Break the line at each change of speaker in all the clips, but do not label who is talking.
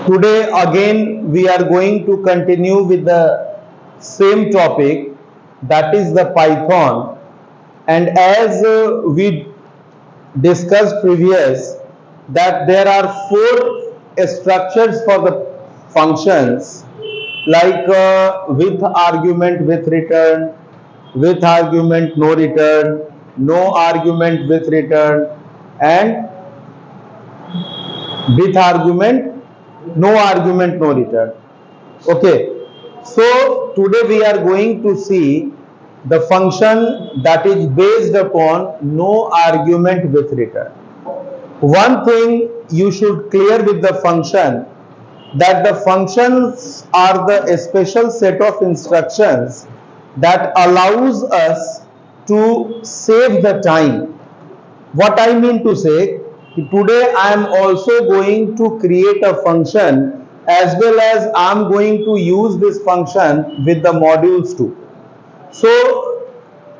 Today again we are going to continue with the same topic, that is the Python. And as we discussed previous, that there are four structures for the functions, like with argument with return, with argument no return, no argument with return, and with argument no return. Okay, so today we are going to see the function that is based upon no argument with return. One thing you should clear with the function, that the functions are the special set of instructions that allows us to save the time. What I mean to say, today I am also going to create a function, as well as I am going to use this function with the modules too. So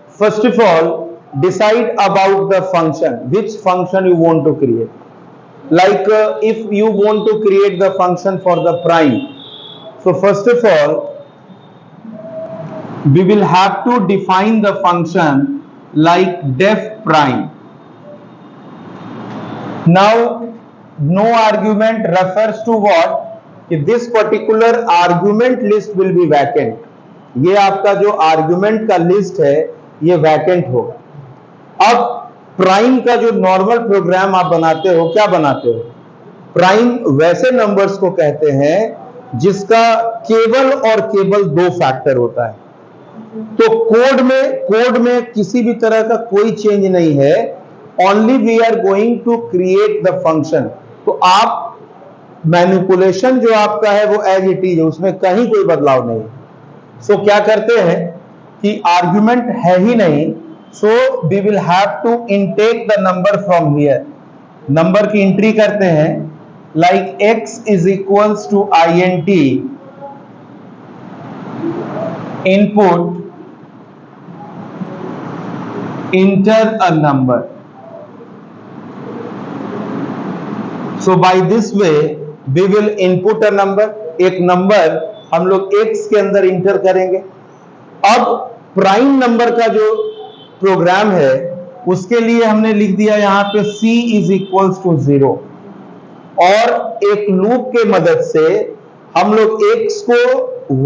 first of all, decide about the function, which function you want to create. Like if you want to create the function for the prime, so first of all we will have to define the function like def prime. Now no argument refers to what? कि this particular argument list will be vacant. ये आपका जो argument का list है ये vacant होगा. अब prime का जो नॉर्मल प्रोग्राम आप बनाते हो, क्या बनाते हो? प्राइम वैसे नंबर्स को कहते हैं जिसका केवल और केवल दो फैक्टर होता है. तो कोड में किसी भी तरह का कोई चेंज नहीं है. Only we are going to create the function. तो आप मैनिपुलेशन जो आपका है वो एज इट इज है, उसमें कहीं कोई बदलाव नहीं. सो क्या करते हैं कि आर्ग्यूमेंट है ही नहीं, so we will have to intake the number from here. Number की एंट्री करते हैं like x is equals to int input enter a number. So by this way we will input a number. एक number हम लोग x के अंदर inter करेंगे. अब प्राइम नंबर का जो प्रोग्राम है उसके लिए हमने लिख दिया यहां पे c इज इक्वल्स टू 0, और एक लूप के मदद से हम लोग x को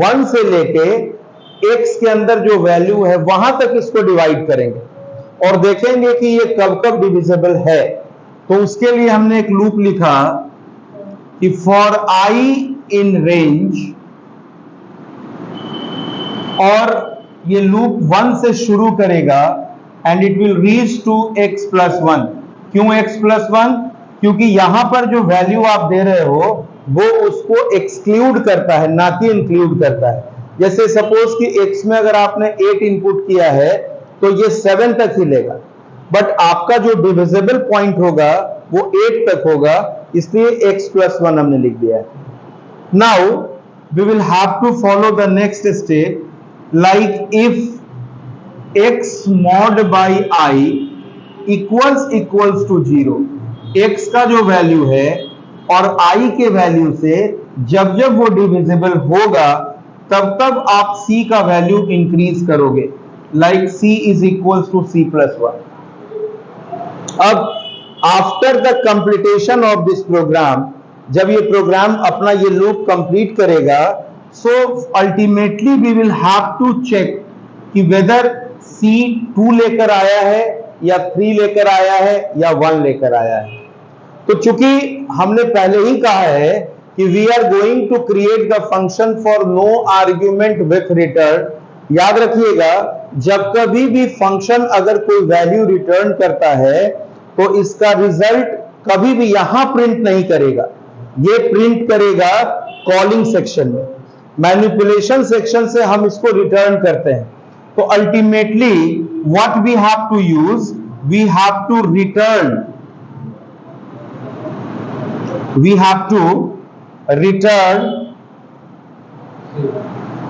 1 से लेके x के अंदर जो वैल्यू है वहां तक इसको डिवाइड करेंगे और देखेंगे कि ये कब कब डिविजिबल है. तो उसके लिए हमने एक लूप लिखा कि फॉर i इन रेंज, और ये लूप 1 से शुरू करेगा and it will reach to x+1. क्यों x+1? क्योंकि यहां पर जो वैल्यू आप दे रहे हो वो उसको एक्सक्लूड करता है, ना कि इंक्लूड करता है. जैसे सपोज कि x में अगर आपने 8 इनपुट किया है तो ये 7 तक ही लेगा, बट आपका जो डिविजिबल पॉइंट होगा वो 8 तक होगा, इसलिए x+1 हमने लिख दिया है. Now we will have to follow the next step, like if x mod by i equals to 0. x का जो वैल्यू है और i के वैल्यू से जब जब वो डिविजिबल होगा तब तब आप c का वैल्यू इंक्रीज करोगे, like c is equals to c+1. अब after the completation of this program, जब ये प्रोग्राम अपना ये लूप कंप्लीट करेगा, so ultimately we will have to check कि वेदर c 2 लेकर आया है या 3 लेकर आया है या 1 लेकर आया है. तो चूंकि हमने पहले ही कहा है कि we are going to create the function for no argument with return, याद रखिएगा जब कभी भी फंक्शन अगर कोई वैल्यू रिटर्न करता है तो इसका रिजल्ट कभी भी यहां प्रिंट नहीं करेगा, ये प्रिंट करेगा कॉलिंग सेक्शन में. मैनिपुलेशन सेक्शन से हम इसको रिटर्न करते हैं. तो ultimately what we have to use, we have to return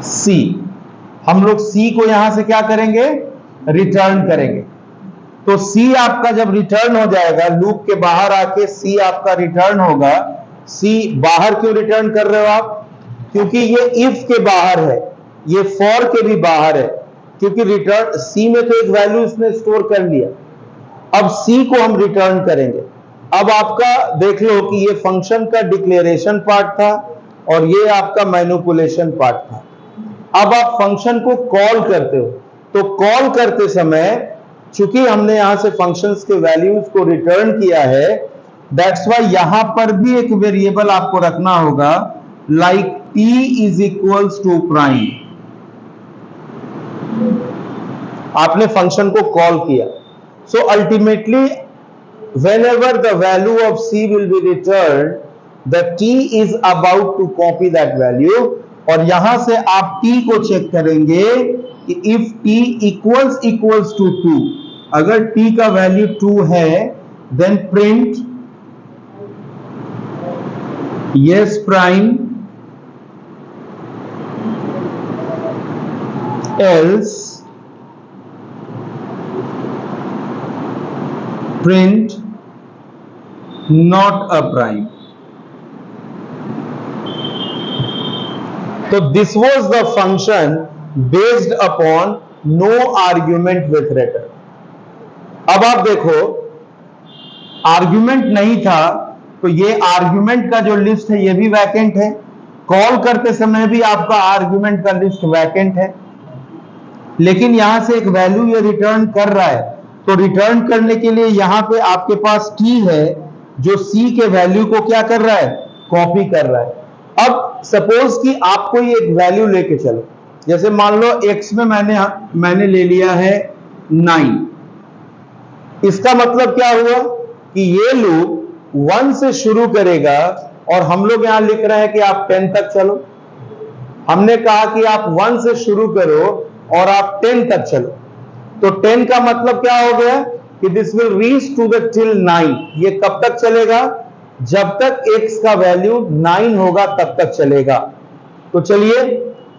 c. हम लोग c को यहां से क्या करेंगे? रिटर्न करेंगे. तो c आपका जब रिटर्न हो जाएगा, लूप के बाहर आके c आपका रिटर्न होगा, सी बाहर क्यों रिटर्न कर रहे हो आप? क्योंकि ये इफ के बाहर है, ये फॉर के भी बाहर है, क्योंकि रिटर्न सी में तो एक वैल्यू इसने स्टोर कर लिया। अब सी को हम रिटर्न करेंगे। अब आपका देख लो कि ये फंक्शन का डिक्लेरेशन पार्ट था और ये आपका मैनिपुलेशन पार्ट था। अब आप फंक्शन को कॉल करते हो, तो कॉल करते समय चूंकि हमने यहां से फंक्शंस के वैल्यूज को रिटर्न किया है, दैट्स वाई यहां पर भी एक वेरिएबल आपको रखना होगा, like t is equals to prime. आपने फंक्शन को कॉल किया, so ultimately whenever the value of c will be returned, the t is about to copy that value, और यहां से आप t को चेक करेंगे कि if t equals to 2, अगर t का वैल्यू 2 है, then print yes prime, else print not a prime. So this was the function based upon no argument with return. अब आप देखो आर्ग्यूमेंट नहीं था, तो ये आर्ग्यूमेंट का जो लिस्ट है ये भी वैकेंट है, कॉल करते समय भी आपका आर्ग्यूमेंट का लिस्ट वैकेंट है, लेकिन यहां से एक वैल्यू ये रिटर्न कर रहा है, तो रिटर्न करने के लिए यहां पे आपके पास t है जो c के वैल्यू को क्या कर रहा है, कॉपी कर रहा है। अब सपोज कि आपको ये एक वैल्यू लेके चलो, जैसे मान लो x में मैंने ले लिया है 9। इसका मतलब क्या हुआ कि ये लूप 1 से शुरू करेगा और हम लोग यहां लिख रहे हैं कि आप 10 तक चलो। हमने कहा कि आप 1 से शुरू करो और आप 10 तक चलो, तो 10 का मतलब क्या हो गया कि this will reach to the till 9। ये कब तक चलेगा? जब तक x का वैल्यू 9 होगा तब तक चलेगा। तो चलिए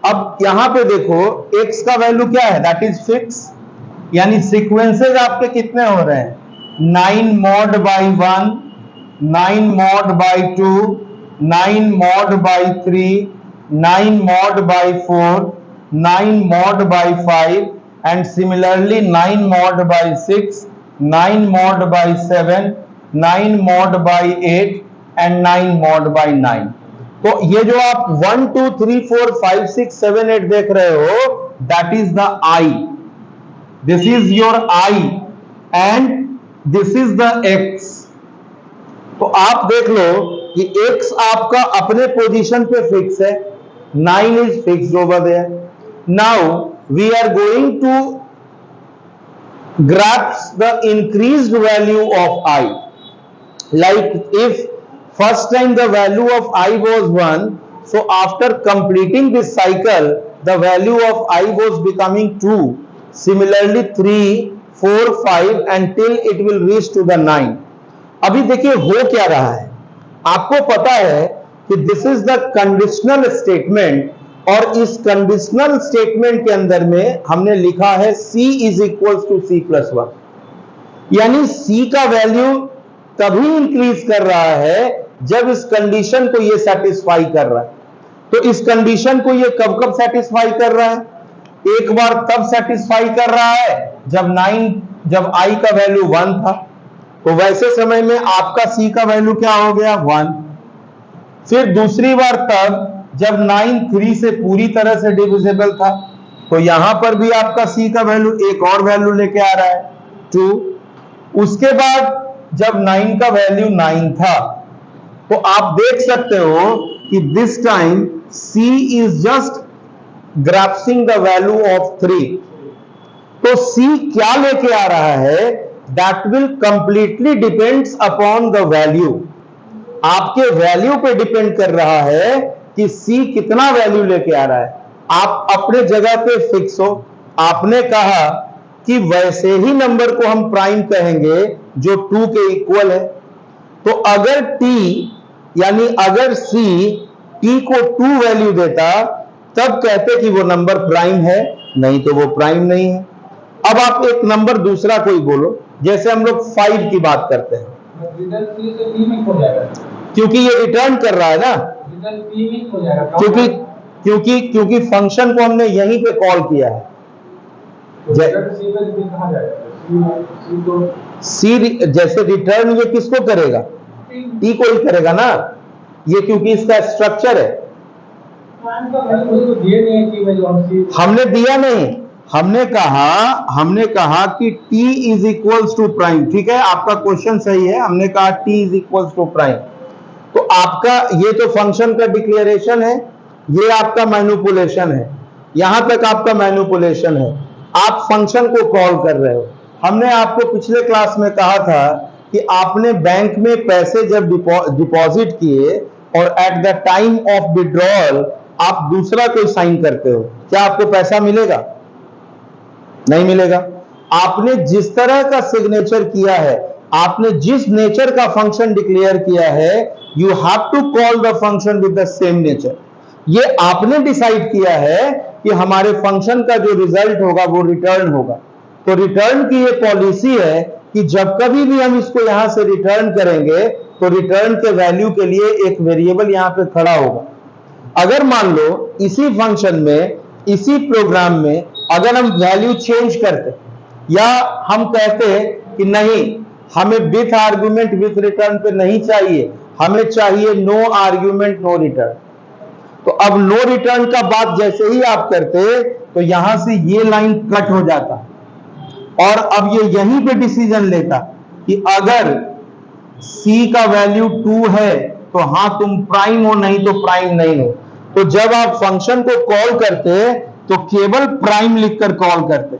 अब यहां पे देखो x का वैल्यू क्या है, दैट इज फिक्स, यानी सीक्वेंसेस आपके कितने हो रहे हैं, 9 mod by 1, 9 mod by 2, 9 mod by 3, 9 mod by 4, 9 mod by 5, and similarly 9 mod by 6, 9 mod by 7, 9 mod by 8 and 9 mod by 9। तो ये जो आप 1 2 3 4 5 6 7 8 देख रहे हो, that is the I, this is your I and this is the X। तो आप देख लो कि X आपका अपने पोजीशन पे फिक्स है, 9 is fixed over there. Now we are going to grasp the increased value of I, like if first time the value of I was 1, so after completing this cycle the value of I was becoming 2, similarly 3 4 5 until it will reach to the 9। अभी देखिए हो क्या रहा है, आपको पता है कि this is the conditional statement, और इस कंडीशनल स्टेटमेंट के अंदर में हमने लिखा है c is equal to c+1, यानी c का वैल्यू तभी इंक्रीज कर रहा है जब इस कंडीशन को ये सेटिस्फाई कर रहा है। तो इस कंडीशन को ये कब कब सेटिस्फाई कर रहा है, एक बार तब सेटिस्फाई कर रहा है जब i का वैल्यू 1 था, तो वैसे समय में आपका c का वैल्यू क्या हो गया, 1। फिर दूसरी बार तब जब 9 3 से पूरी तरह से डिविजिबल था, तो यहां पर भी आपका c का वैल्यू एक और वैल्यू लेके आ रहा है, 2। उसके बाद जब 9 का वैल्यू 9 था, तो आप देख सकते हो कि this time c is just grasping the value of 3। तो c क्या लेके आ रहा है, that will completely depends upon the value, आपके वैल्यू पे डिपेंड कर रहा है कि c कितना वैल्यू लेके आ रहा है। आप अपने जगह पे फिक्स हो, आपने कहा कि वैसे ही नंबर को हम प्राइम कहेंगे जो 2 के इक्वल है। तो अगर t यानी अगर c t को 2 वैल्यू देता तब कहते कि वो नंबर प्राइम है, नहीं तो वो प्राइम नहीं है। अब आप एक नंबर दूसरा कोई बोलो, जैसे हम लोग 5 की बात करते हैं, क्योंकि ये रिटर्न कर रहा है ना, क्योंकि क्योंकि क्योंकि फंक्शन को हमने यहीं पे कॉल किया है। सी जैसे रिटर्न ये किसको करेगा, टी को ही करेगा ना, ये क्योंकि इसका स्ट्रक्चर है। हमने दिया नहीं, हमने कहा कि t is equals to prime. ठीक है, आपका क्वेश्चन सही है, हमने कहा t is equals to prime. तो आपका ये तो फंक्शन का डिक्लेरेशन है, ये आपका मैनिपुलेशन है, यहां तक आपका मैनिपुलेशन है। आप फंक्शन को कॉल कर रहे हो। हमने आपको पिछले क्लास में कहा था कि आपने बैंक में पैसे जब डिपॉजिट किए और at the time of withdrawal आप दूसरा कोई साइन करते हो, क्या आपको पैसा मिलेगा? नहीं मिलेगा। आपने जिस तरह का सिग्नेचर किया है, आपने जिस नेचर का फंक्शन डिक्लेयर किया है, you have to call the function with the same nature. ये आपने डिसाइड किया है कि हमारे फंक्शन का जो रिजल्ट होगा वो रिटर्न होगा। तो रिटर्न की ये पॉलिसी है कि जब कभी भी हम इसको यहां से रिटर्न करेंगे तो रिटर्न के वैल्यू के लिए एक वेरिएबल यहां पे खड़ा होगा। अगर मान लो इसी फंक्शन में, इसी प्रोग्राम में अगर हम वैल्यू चेंज करते या हम कहते कि नहीं, हमें विथ आर्ग्यूमेंट विथ रिटर्न पे नहीं चाहिए, हमें चाहिए नो आर्ग्यूमेंट नो रिटर्न, तो अब नो रिटर्न का बात जैसे ही आप करते तो यहां से ये लाइन कट हो जाता और अब ये यहीं पे डिसीजन लेता कि अगर c का वैल्यू 2 है तो हां तुम प्राइम हो, नहीं तो प्राइम नहीं हो। तो जब आप फंक्शन को कॉल करते तो केवल प्राइम लिखकर कॉल करते,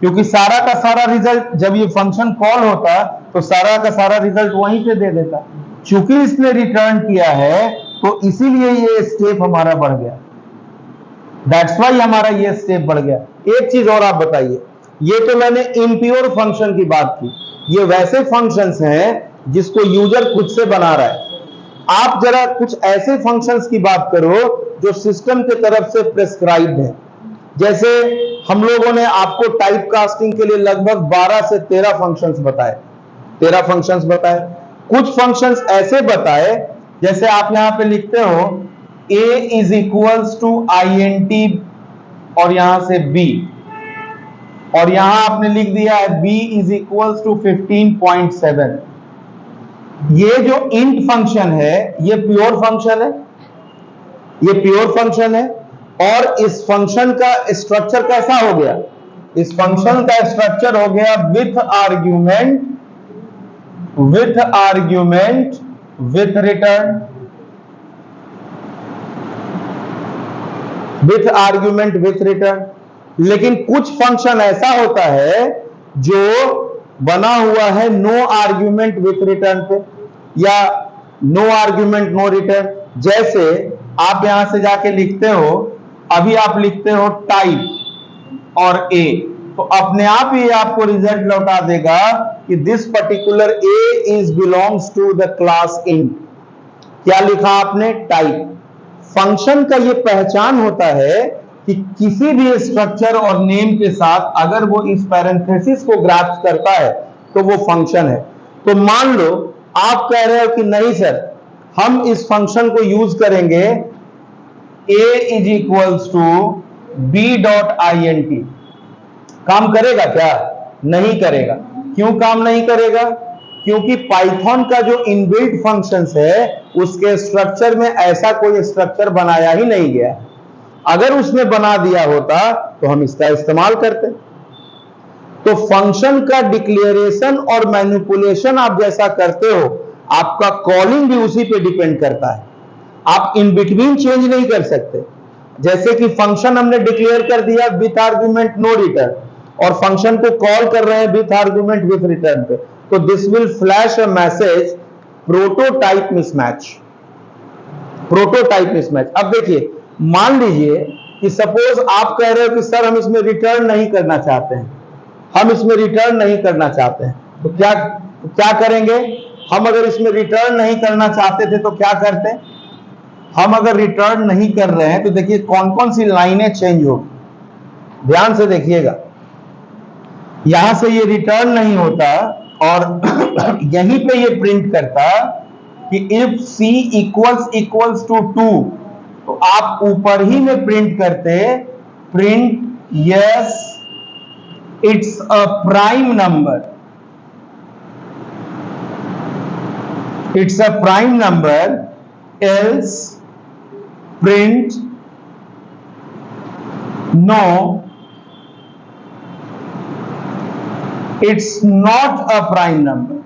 क्योंकि सारा का सारा रिजल्ट जब ये फंक्शन कॉल होता तो सारा का सारा रिजल्ट वहीं पे दे देता। चूंकि इसने रिटर्न किया है तो इसीलिए ये स्टेप हमारा बढ़ गया, दैट्स वाई हमारा ये स्टेप बढ़ गया। एक चीज और आप बताइए, ये तो मैंने इम्प्योर फंक्शन की बात की, ये वैसे फंक्शंस हैं जिसको यूजर खुद से बना रहा है। आप जरा कुछ ऐसे फंक्शंस की बात करो जो सिस्टम की तरफ से प्रेस्क्राइब्ड है। जैसे हम लोगों ने आपको टाइप कास्टिंग के लिए लगभग 12 से 13 फंक्शंस बताए, 13 फंक्शंस बताए। कुछ फंक्शंस ऐसे बताए जैसे आप यहां पे लिखते हो a is equals to INT और यहां से b, और यहां आपने लिख दिया है b इज इक्वल्स टू 15.7। ये जो इंट फंक्शन है ये प्योर फंक्शन है, ये प्योर फंक्शन है। और इस फंक्शन का स्ट्रक्चर कैसा हो गया? इस फंक्शन का स्ट्रक्चर हो गया with argument with return, with argument with return. लेकिन कुछ फंक्शन ऐसा होता है जो बना हुआ है नो आर्ग्यूमेंट विथ रिटर्न पे या नो आर्ग्यूमेंट नो रिटर्न। जैसे आप यहां से जाके लिखते हो, अभी आप लिखते हो टाइप और a, तो अपने आप ही आपको रिजल्ट लौटा देगा कि this particular a is belongs to the class int। क्या लिखा आपने? टाइप। फंक्शन का ये पहचान होता है कि किसी भी स्ट्रक्चर और नेम के साथ अगर वो इस पैरेंथेसिस को ग्रास्प करता है तो वो फंक्शन है। तो मान लो आप कह रहे हो कि नहीं सर, हम इस फंक्शन को यूज करेंगे a is equals to b.int। काम करेगा क्या? नहीं करेगा। क्यों काम नहीं करेगा? क्योंकि पाइथन का जो इनबिल्ट फंक्शंस है उसके स्ट्रक्चर में ऐसा कोई स्ट्रक्चर बनाया ही नहीं गया। अगर उसने बना दिया होता तो हम इसका इस्तेमाल करते। तो फंक्शन का डिक्लेरेशन और मैनिपुलेशन आप जैसा करते हो, आपका कॉलिंग भी उसी पे डिपेंड करता है। आप इन बिटवीन चेंज नहीं कर सकते। जैसे कि फंक्शन हमने डिक्लेयर कर दिया विथ आर्गुमेंट नो रिटर्न और फंक्शन को कॉल कर रहे हैं विथ आर्गुमेंट विथ रिटर्न पे, तो this will flash a message prototype mismatch, prototype mismatch. अब देखिए, मान लीजिए कि सपोज आप कह रहे हो कि सर हम इसमें रिटर्न नहीं करना चाहते हैं, हम इसमें रिटर्न नहीं करना चाहते हैं, तो क्या करेंगे? हम अगर इसमें रिटर्न नहीं करना चाहते थे तो क्या करते? हम अगर रिटर्न नहीं कर रहे हैं तो देखिए कौन कौन सी लाइनें चेंज होगी, ध्यान से देखिएगा। यहां से ये रिटर्न नहीं होता और यहीं पे ये प्रिंट करता कि इफ c इक्वल्स टू 2, तो आप ऊपर ही में प्रिंट करते, print yes it's a prime number, it's a prime number, else print no, it's not a prime number,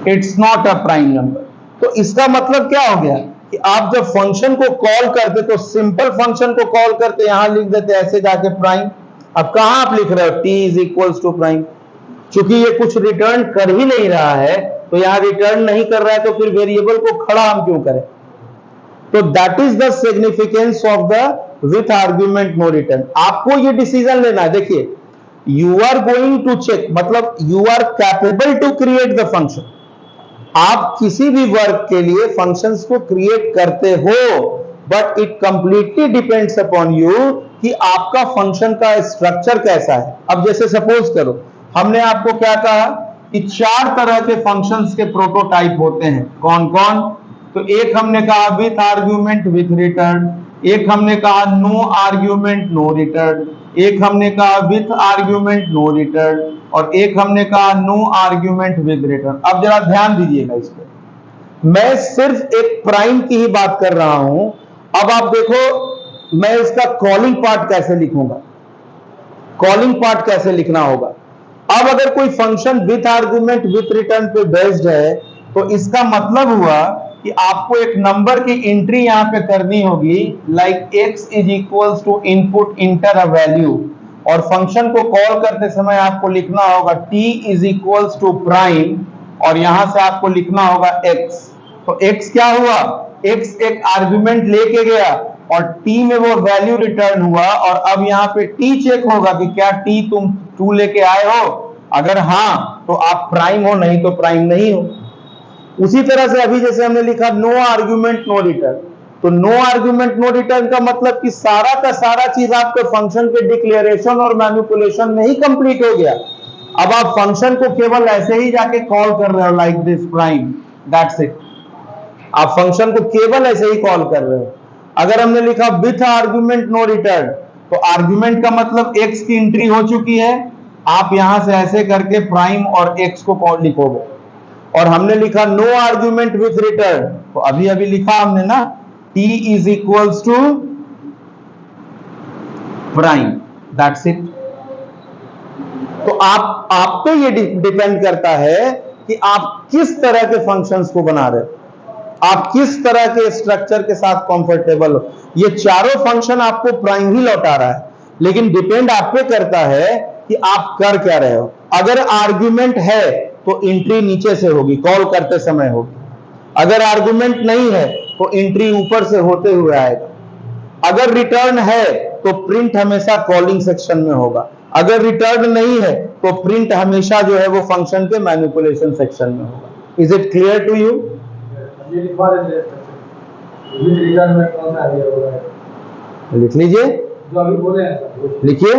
it's not a prime number। तो इसका मतलब क्या हो गया कि आप जब फंक्शन को कॉल करते तो सिंपल फंक्शन को कॉल करते, यहां लिख देते ऐसे जाके प्राइम। अब कहां आप लिख रहे हो t is equals to prime, चूंकि ये कुछ रिटर्न कर ही नहीं रहा है, तो यहां रिटर्न नहीं कर रहा है, तो फिर वेरिएबल को खड़ा हम क्यों करें। तो that is the significance of the with argument no return. आपको ये डिसीजन लेना है। देखिए, you are going to check, मतलब you are capable to create the function. आप किसी भी वर्क के लिए फंक्शंस को क्रिएट करते हो, but it completely depends upon you कि आपका फंक्शन का स्ट्रक्चर कैसा है। अब जैसे सपोज करो, हमने आपको क्या कहा कि 4 तरह के फंक्शंस के प्रोटोटाइप होते हैं। कौन कौन? तो एक हमने कहा विथ आर्ग्यूमेंट विथ रिटर्न, एक हमने कहा नो आर्ग्यूमेंट नो रिटर्न, एक हमने कहा विथ आर्ग्यूमेंट नो रिटर्न, और एक हमने कहा नो आर्ग्यूमेंट विद रिटर्न। अब जरा ध्यान दीजिएगा इस पर, मैं सिर्फ एक प्राइम की ही बात कर रहा हूं। अब आप देखो मैं इसका कॉलिंग पार्ट कैसे लिखूंगा, कॉलिंग पार्ट कैसे लिखना होगा। अब अगर कोई function with argument with return पे बेस्ड है, तो इसका मतलब हुआ कि आपको एक नंबर की एंट्री यहां पे करनी होगी, like x is equals to input enter a value, और फंक्शन को कॉल करते समय आपको लिखना होगा t is equals to prime, और यहां से आपको लिखना होगा x। तो x क्या हुआ, x एक आर्गुमेंट लेके गया और t में वो वैल्यू रिटर्न हुआ, और अब यहां पे t चेक होगा कि क्या t तुम 2 लेके आए हो, अगर हां तो आप प्राइम हो, नहीं तो प्राइम नहीं हो। उसी तरह से अभी जैसे हमने लिखा नो आर्गुमेंट नो रिटर्न, तो नो आर्गुमेंट नो रिटर्न का मतलब कि सारा का सारा चीज आपके फंक्शन के डिक्लेरेशन और मैनिपुलेशन में ही कंप्लीट हो गया। अब आप फंक्शन को केवल ऐसे ही जाके कॉल कर रहे हो, like this prime, that's it. आप फंक्शन को केवल ऐसे ही कॉल कर रहे हो। अगर हमने लिखा विथ आर्गुमेंट नो रिटर्न, तो आर्गुमेंट का मतलब x की एंट्री हो चुकी है, आप यहां से ऐसे करके प्राइम और x को कॉल लिखोगे। और हमने लिखा नो आर्गुमेंट विथ रिटर्न, तो अभी अभी लिखा हमने ना t is equals to prime, that's it. तो आप पे ये डिपेंड करता है कि आप किस तरह के फंक्शंस को बना रहे हो, आप किस तरह के स्ट्रक्चर के साथ कंफर्टेबल हो। ये चारों फंक्शन आपको प्राइम ही लौटा रहा है, लेकिन डिपेंड आप पे करता है कि आप कर क्या रहे हो। अगर आर्गुमेंट है तो एंट्री नीचे से होगी, कॉल करते समय होगी। अगर आर्गुमेंट नहीं है तो एंट्री ऊपर से होते हुए आएगा। अगर रिटर्न है तो प्रिंट हमेशा कॉलिंग सेक्शन में होगा। अगर रिटर्न नहीं है तो प्रिंट हमेशा जो है वो फंक्शन के मैनिपुलेशन सेक्शन में होगा। Is it clear to you? लिख लीजिए,
जो अभी बोले
लिखिए।